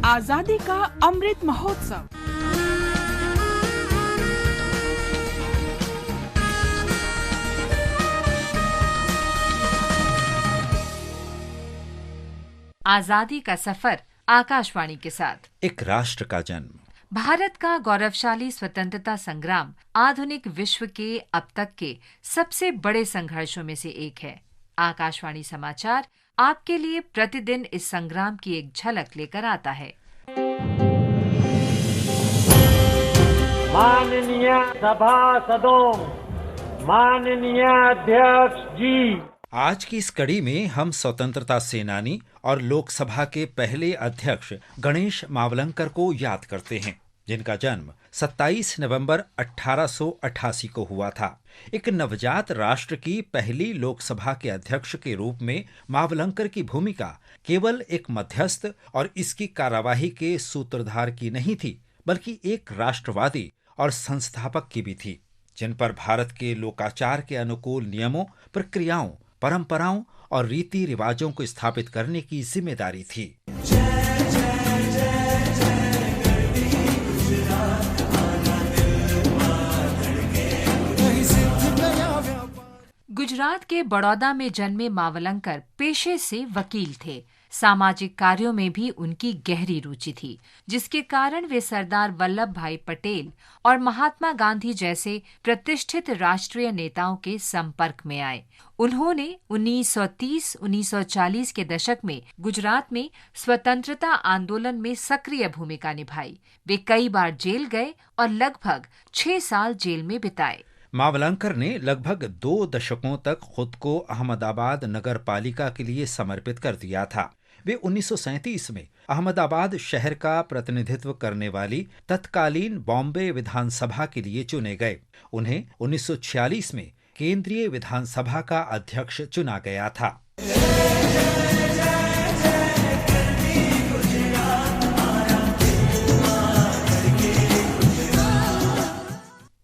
आजादी का अमृत महोत्सव। आजादी का सफर आकाशवाणी के साथ। एक राष्ट्र का जन्म। भारत का गौरवशाली स्वतंत्रता संग्राम आधुनिक विश्व के अब तक के सबसे बड़े संघर्षों में से एक है। आकाशवाणी समाचार आपके लिए प्रतिदिन इस संग्राम की एक झलक लेकर आता है। माननीय सभासदों, माननीय अध्यक्ष जी, आज की इस कड़ी में हम स्वतंत्रता सेनानी और लोकसभा के पहले अध्यक्ष गणेश मावलंकर को याद करते हैं, जिनका जन्म 27 नवंबर 1888 को हुआ था। एक नवजात राष्ट्र की पहली लोकसभा के अध्यक्ष के रूप में मावलंकर की भूमिका केवल एक मध्यस्थ और इसकी कार्यवाही के सूत्रधार की नहीं थी, बल्कि एक राष्ट्रवादी और संस्थापक की भी थी, जिन पर भारत के लोकाचार के अनुकूल नियमों, प्रक्रियाओं, परंपराओं और रीति रिवाजों को स्थापित करने की जिम्मेदारी थी। गुजरात के बड़ौदा में जन्मे मावलंकर पेशे से वकील थे। सामाजिक कार्यों में भी उनकी गहरी रुचि थी, जिसके कारण वे सरदार वल्लभ भाई पटेल और महात्मा गांधी जैसे प्रतिष्ठित राष्ट्रीय नेताओं के संपर्क में आए। उन्होंने 1930-1940 के दशक में गुजरात में स्वतंत्रता आंदोलन में सक्रिय भूमिका निभाई। वे कई बार जेल गए और लगभग 6 साल जेल में बिताए। मावलंकर ने लगभग 2 दशकों तक खुद को अहमदाबाद नगर पालिका के लिए समर्पित कर दिया था। वे 1937 में अहमदाबाद शहर का प्रतिनिधित्व करने वाली तत्कालीन बॉम्बे विधानसभा के लिए चुने गए। उन्हें 1946 में केंद्रीय विधानसभा का अध्यक्ष चुना गया था।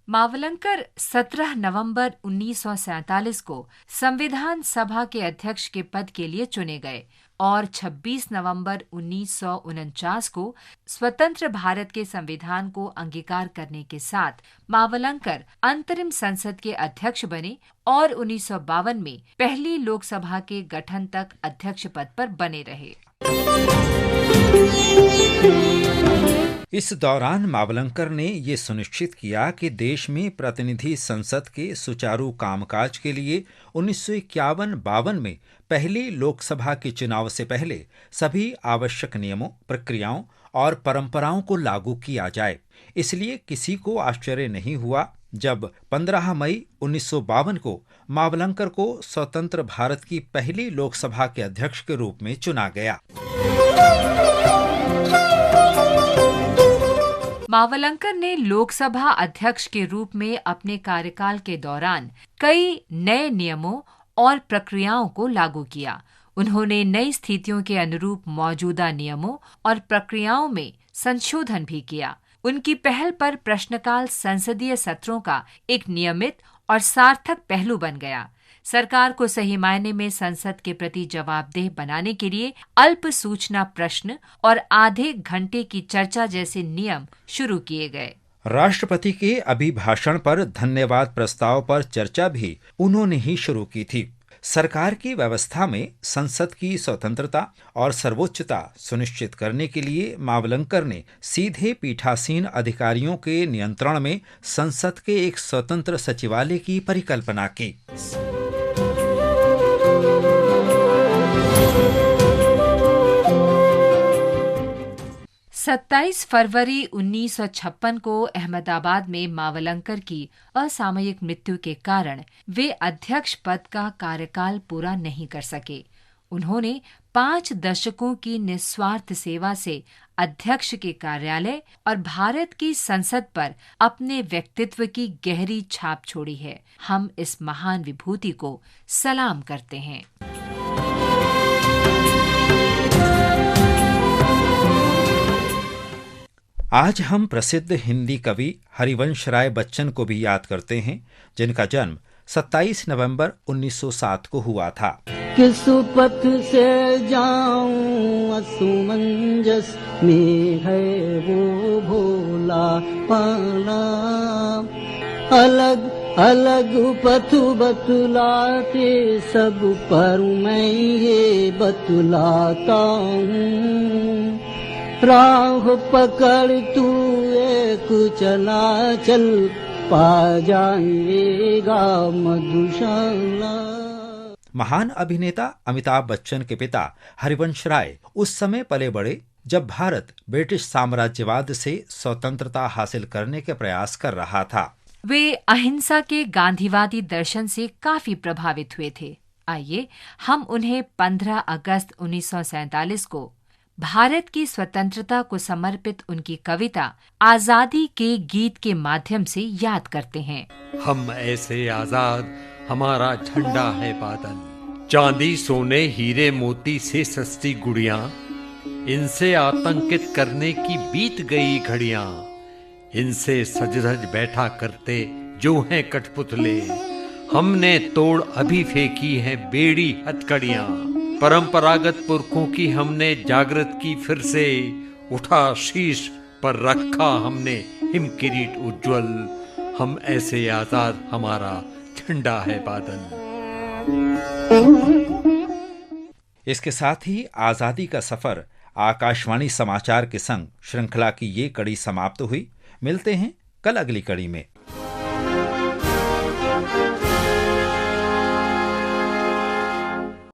मावलंकर 17 नवंबर 1947 को संविधान सभा के अध्यक्ष के पद के लिए चुने गए और 26 नवंबर 1949 को स्वतंत्र भारत के संविधान को अंगीकार करने के साथ मावलंकर अंतरिम संसद के अध्यक्ष बने और 1952 में पहली लोकसभा के गठन तक अध्यक्ष पद पर बने रहे। इस दौरान मावलंकर ने ये सुनिश्चित किया कि देश में प्रतिनिधि संसद के सुचारू कामकाज के लिए 1951-52 में पहली लोकसभा के चुनाव से पहले सभी आवश्यक नियमों, प्रक्रियाओं और परंपराओं को लागू किया जाए। इसलिए किसी को आश्चर्य नहीं हुआ जब 15 मई 1952 को मावलंकर को स्वतंत्र भारत की पहली लोकसभा के अध्यक्ष के रूप में चुना गया। मावलंकर ने लोकसभा अध्यक्ष के रूप में अपने कार्यकाल के दौरान कई नए नियमों और प्रक्रियाओं को लागू किया। उन्होंने नई स्थितियों के अनुरूप मौजूदा नियमों और प्रक्रियाओं में संशोधन भी किया। उनकी पहल पर प्रश्नकाल संसदीय सत्रों का एक नियमित और सार्थक पहलू बन गया। सरकार को सही मायने में संसद के प्रति जवाबदेह बनाने के लिए अल्प सूचना प्रश्न और आधे घंटे की चर्चा जैसे नियम शुरू किए गए। राष्ट्रपति के अभिभाषण पर धन्यवाद प्रस्ताव पर चर्चा भी उन्होंने ही शुरू की थी। सरकार की व्यवस्था में संसद की स्वतंत्रता और सर्वोच्चता सुनिश्चित करने के लिए मावलंकर ने सीधे पीठासीन अधिकारियों के नियंत्रण में संसद के एक स्वतंत्र सचिवालय की परिकल्पना की। 27 फरवरी 1956 को अहमदाबाद में मावलंकर की असामयिक मृत्यु के कारण वे अध्यक्ष पद का कार्यकाल पूरा नहीं कर सके। उन्होंने 5 दशकों की निस्वार्थ सेवा से अध्यक्ष के कार्यालय और भारत की संसद पर अपने व्यक्तित्व की गहरी छाप छोड़ी है। हम इस महान विभूति को सलाम करते हैं। आज हम प्रसिद्ध हिंदी कवि हरिवंश राय बच्चन को भी याद करते हैं, जिनका जन्म 27 नवंबर 1907 को हुआ था। किस पथ से जाऊं सुमंजस में है वो भोला पाना। अलग अलग पथ बतलाते सब पर मैं ये बतलाता हूँ। राह पकड़ तू एक चला चल, पा जाएगा मधुशाला। महान अभिनेता अमिताभ बच्चन के पिता हरिवंश राय उस समय पले बड़े जब भारत ब्रिटिश साम्राज्यवाद से स्वतंत्रता हासिल करने के प्रयास कर रहा था। वे अहिंसा के गांधीवादी दर्शन से काफी प्रभावित हुए थे। आइए हम उन्हें 15 अगस्त 1947 को भारत की स्वतंत्रता को समर्पित उनकी कविता आजादी के गीत के माध्यम से याद करते हैं। हम ऐसे आजाद, हमारा झंडा है बादल, चांदी सोने हीरे मोती से सस्ती गुड़ियां, इनसे आतंकित करने की बीत गई घड़ियां, इनसे सज धज बैठा करते जो हैं कठपुतले, हमने तोड़ अभी फेंकी है बेड़ी हथकड़ियां, परंपरागत पुरखों की हमने जागृत की फिर से, उठा शीश पर रखा हमने हिम किरीट उज्जवल, हम ऐसे आजाद, हमारा झंडा है बादल। इसके साथ ही आजादी का सफर आकाशवाणी समाचार के संग श्रृंखला की ये कड़ी समाप्त हुई। मिलते हैं कल अगली कड़ी में।